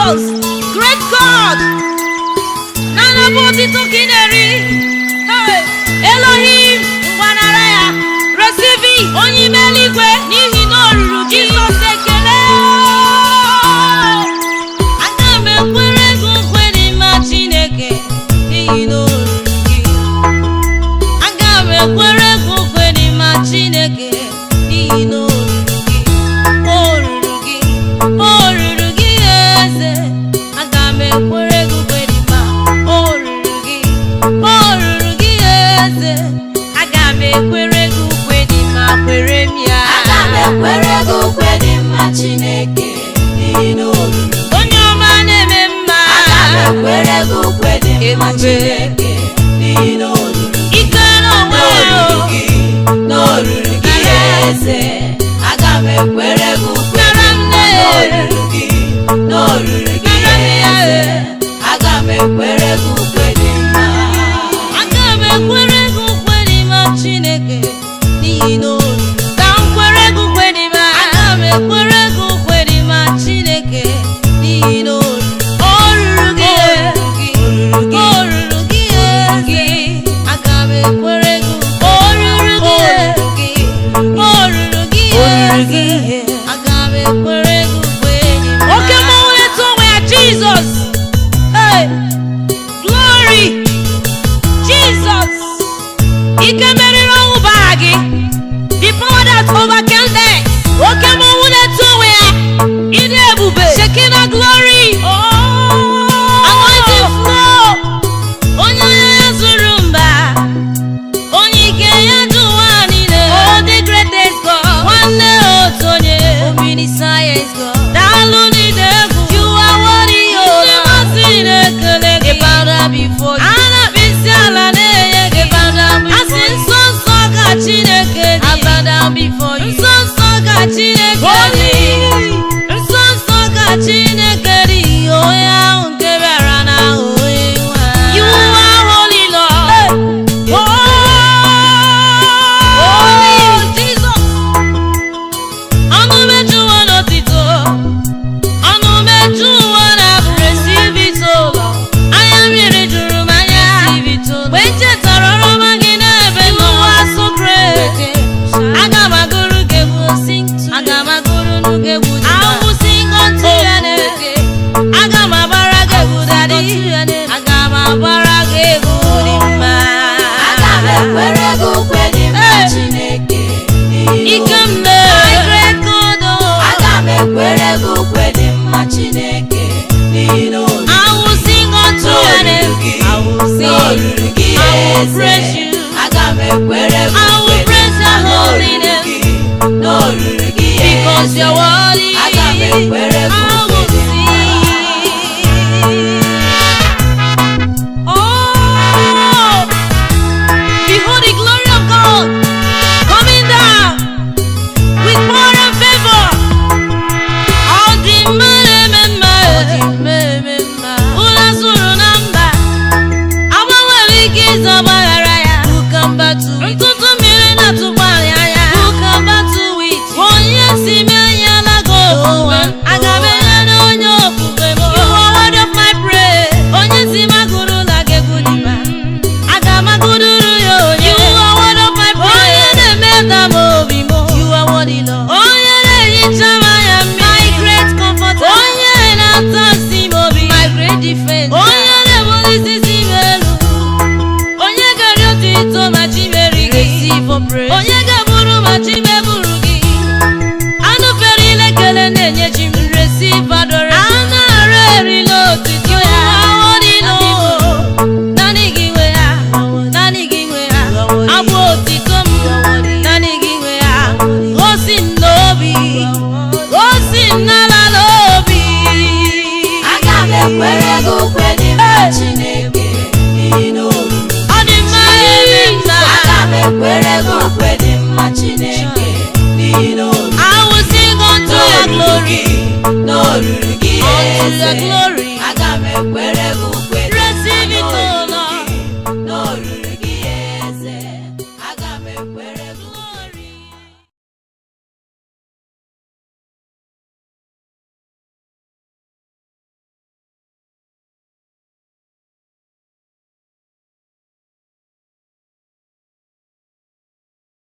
Jesus, great God. Nana boti tukineri. Elohim, wanaraya. Receive onye meligwe n'ihi na oruru Jesus ekele. Aga m ekwere gị ukwe dị mma Chineke n'ihi na oruru gị. Aga m ekwere gị ukwe dị mma Chineke n'ihi na oruru gị. Oruru gị eze. Aga m ekwere gị ukwe dị mma. Oruru gị eze. Aga m ekwere gị ukwe dị mma, kwere m ya. Aga m ekwere gị ukwe dị mma Chineke n'ihi na oruru. Onye ọma na-eme mma. Aga m ekwere gị ukwe dị mma Chineke n'ihi na oruru. Ike n'onwe ya. N'oruru gị eze. Aga m ekwere gị ukwe dị mma. N'oruru gị eze. Aga m ekwere gị ukwe dị mma. Aga m ekwere gị ukwe dị mma Chineke n'ihi na oruru. Ka m kwere gị ukwe dị mma. Aga m ekwere gị ukwe dị mma Chineke n'ihi na oruru. Oruru gị eze. Aga m ekwere gị oruru gị eze. Aga m ekwere gị ukwe dị mma. Oke mmọnwụ na-eto onwe ya Jesus. Hey, glory Jesus. Ike meriri ọnwụ baa gị. The power that overcame death. Oke mmọnwụ na-eto onwe ya. Ịdị ebube. Shekinah glory. Anointing flow. Onye ya zuru mba. Onye ike ya dị ụwa niile. Oh, the greatest God. Nwanne otu onye. Omniscient God. Daalụ n'ide egwu. You are worthy, oh Lord. Ndị mmasị na-ekele gị. Bow down before you. A na-akpọ isi ala na-enye gị. Bow down before you. Asị nsọ nsọ ka Chineke dị. Bow down before you. Nsọ nsọ ka Chineke dị. Nsọ nsọ ka Chineke dị. Onye ahụ nke bịara na onye nwe. You are holy Lord. Holy Jesus. Ọnụ mejuwa n'otito. Ọnụ mejuwa n'abụ. Receive it all. Anya mmiri juru m anya. Receive it all. Mgbe nchetara ọrụma gị n'ebe nọ. You are so great. Aga m agụrụ gị egwu. Aga m agụrụ gị egwu. I will sing unto your name. Aga m agbara gị egwu daddy. Aga m agbara gị egwu dị mma. Aga m ekwere gị ukwe dị mma Chineke n'ihi Ike na m oruru. my great God. Aga m ekwere gị ukwe dị mma Chineke n'ihi na oruru. I will sing unto your name. I will sing. N'oruru gị I will eze. praise you. Aga m ekwere gị I will ukwe dị praise mma your holy n'oruru name. gị. N'oruru gị Because eze. you're worthy. Aga m ekwere gị I ukwe will dị mma. sing. Oh, behold the glory of God coming down with power and favor. All the ụlọ sụrụ na mba. Agbanwere ike ịzọ gbaghara ya. Ntụtụ mmiri na-atụgbalị anya. Onye si mee ya lago ofufe. Aga m enye na onye ofufe m. You are worthy of my praise. Onye si magụrụ la ga-egwu dị mma. Aga m agụdụrụ ya onye. You are worthy of my praise. Onye na-emeda m obi m. You are worthy Lord. Onye na-ehicha m anya mmiri. My great comforter. Onye na-atasi m obi. My great defense. Onye na-ebulisi isi m elu. Onye ga-eri otito ma chi meri gị. Onye ga-eburu ma chi meburu gị. Anụ fere ilekele na-enye chi m. Receive adoration. Anụ arụ erila otito ya. Naanị gị nwe ya. Naanị gị nwe ya. Abụ otito m. Naanị gị nwe ya. Gosi m n'obi. Gosi m n'ala n'obi. Aga m ekwere gị ukwe dị mma Chineke n'ihi na oruru. Ọ dị mma ime nna. Aga m ekwere gị ukwe dị mma Chineke n'ihi na oruru. I will sing unto your glory. N'oruru gị Unto eze. your glory. Aga m ekwere gị